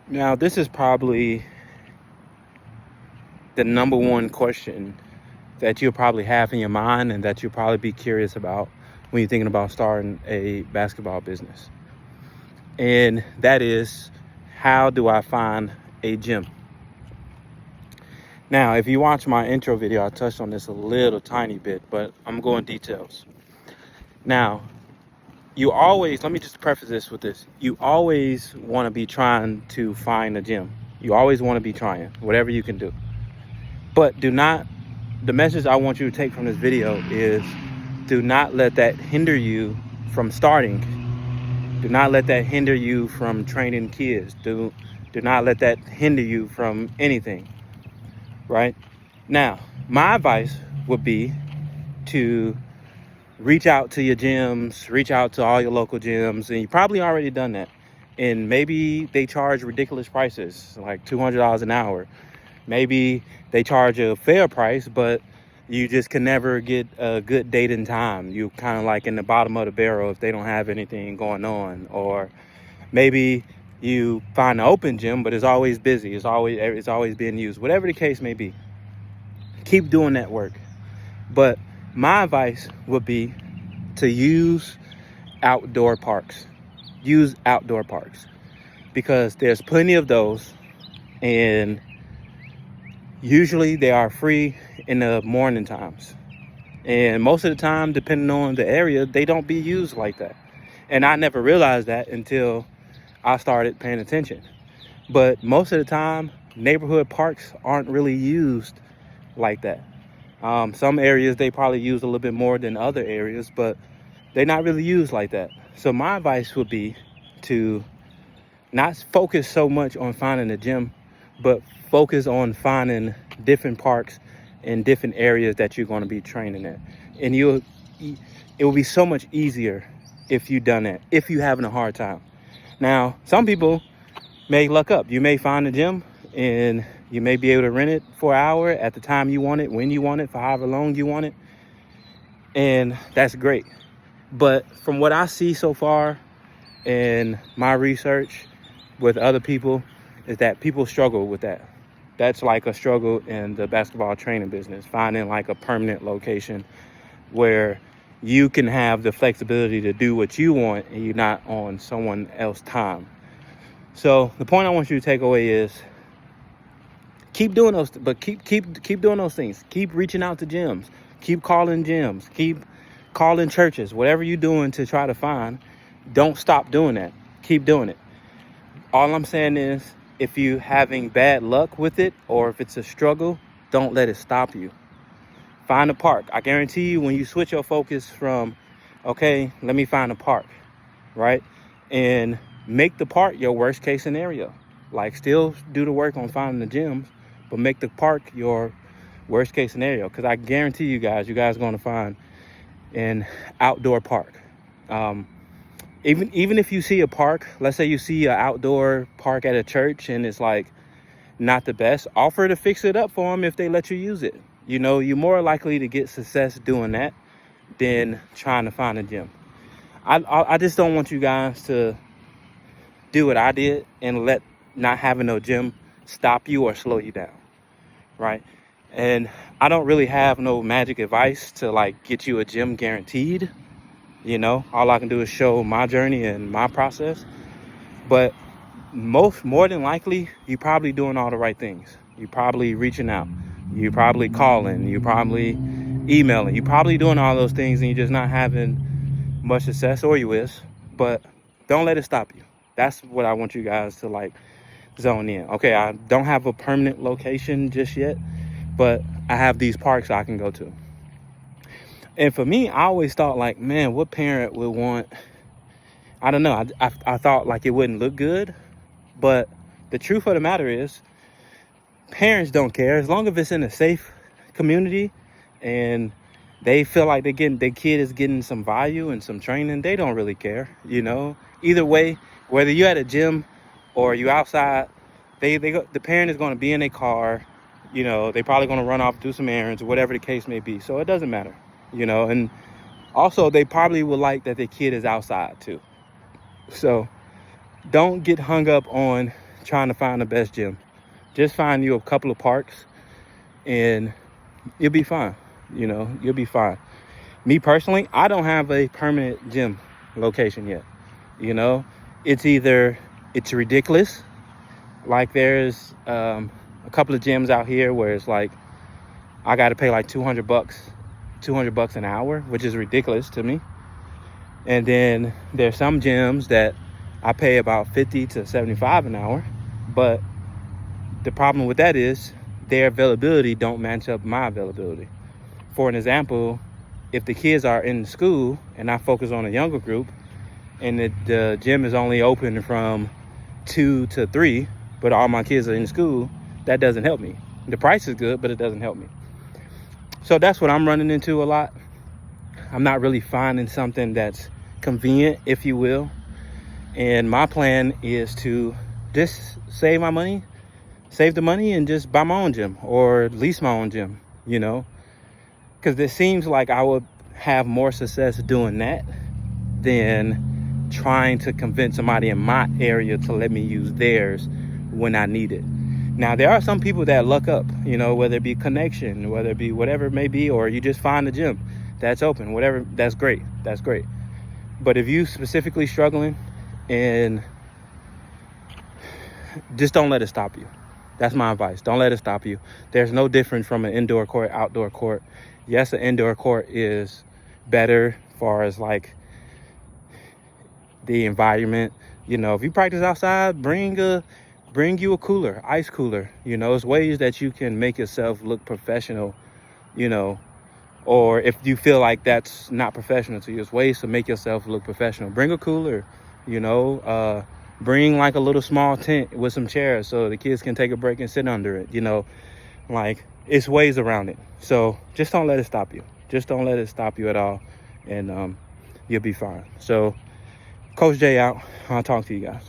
Now, this is probably the number one question that you'll probably have in your mind and that you'll probably be curious about when you're thinking about starting a basketball business. And that is, how do I find a gym? Now, if you watch my intro video, I touched on this a little tiny bit, but I'm going details. Now, let me just preface this with this. You always want to be trying to find a gym. You always want to be trying, whatever you can do. But the message I want you to take from this video is, do not let that hinder you from starting. Do not let that hinder you from training kids. Do not let that hinder you from anything, right? Now, my advice would be to reach out to your gyms, reach out to all your local gyms, and you probably already done that. And maybe they charge ridiculous prices, like $200 an hour. Maybe they charge a fair price, but you just can never get a good date and time. You kind of like in the bottom of the barrel if they don't have anything going on. Or maybe you find an open gym, but it's always busy. It's always being used. Whatever the case may be, keep doing that work. But my advice would be to use outdoor parks. Use outdoor parks because there's plenty of those, and usually they are free in the morning times. And most of the time, depending on the area, they don't be used like that. And I never realized that until I started paying attention. But most of the time, neighborhood parks aren't really used like that. Some areas they probably use a little bit more than other areas, but they're not really used like that. So my advice would be to not focus so much on finding a gym, but focus on finding different parks in different areas that you're going to be training at. And it will be so much easier if you've done that, if you're having a hard time. Now, some people may luck up. You may find a gym and you may be able to rent it for an hour at the time you want it, when you want it, for however long you want it. And that's great. But from what I see so far in my research with other people, is that people struggle with that. That's like a struggle in the basketball training business, finding like a permanent location where you can have the flexibility to do what you want and you're not on someone else's time. So the point I want you to take away is, keep doing those, but keep doing those things. Keep reaching out to gyms. Keep calling gyms. Keep calling churches. Whatever you're doing to try to find, don't stop doing that. Keep doing it. All I'm saying is, if you're having bad luck with it or if it's a struggle, don't let it stop you. Find a park. I guarantee you, when you switch your focus from, okay, let me find a park, right? And make the park your worst case scenario. Like, still do the work on finding the gyms, but make the park your worst case scenario. Because I guarantee you guys are going to find an outdoor park. Even if you see a park, let's say you see an outdoor park at a church and it's like not the best, offer to fix it up for them if they let you use it. You know, you're more likely to get success doing that than trying to find a gym. I just don't want you guys to do what I did and let not having no gym stop you or slow you down, right? And I don't really have no magic advice to like get you a gym guaranteed. You know, all I can do is show my journey and my process. But more than likely, you're probably doing all the right things. You're probably reaching out. You're probably calling. You're probably emailing. You're probably doing all those things and you're just not having much success, or you is. But don't let it stop you. That's what I want you guys to like zone in. Okay, I don't have a permanent location just yet, but I have these parks I can go to. And for me, I always thought like, man, what parent would want, I don't know. I thought like it wouldn't look good, but the truth of the matter is parents don't care. As long as it's in a safe community and they feel like their kid is getting some value and some training, they don't really care, you know. Either way, whether you're at a gym or you outside, the parent is going to be in a car, you know, they probably going to run off, do some errands, or whatever the case may be. So it doesn't matter, you know. And also they probably would like that their kid is outside too. So don't get hung up on trying to find the best gym. Just find you a couple of parks and you'll be fine. You'll be fine. Me personally, I don't have a permanent gym location yet. It's ridiculous. Like there's a couple of gyms out here where it's like I got to pay like $200 an hour, which is ridiculous to me. And then there's some gyms that I pay about 50 to 75 an hour, but the problem with that is their availability don't match up my availability. For an example, if the kids are in school and I focus on a younger group and the gym is only open from 2 to 3, but all my kids are in school, that doesn't help me. The price is good, but it doesn't help me. So that's what I'm running into a lot. I'm not really finding something that's convenient, if you will. And my plan is to just save the money and just buy my own gym or lease my own gym, because it seems like I would have more success doing that than trying to convince somebody in my area to let me use theirs when I need it. Now, there are some people that luck up, whether it be connection, whether it be whatever it may be, or you just find a gym that's open, whatever, that's great. But if you specifically struggling, and just don't let it stop you. That's my advice. Don't let it stop you. There's no difference from an indoor court, outdoor court. Yes, an indoor court is better as far as like the environment. If you practice outside, bring you a cooler, ice cooler. It's ways that you can make yourself look professional, or if you feel like that's not professional to you, it's ways to make yourself look professional. Bring a cooler, bring like a little small tent with some chairs so the kids can take a break and sit under it, like it's ways around it. So just don't let it stop you. Just don't let it stop you at all. And you'll be fine. So Coach Jay out. I'll talk to you guys.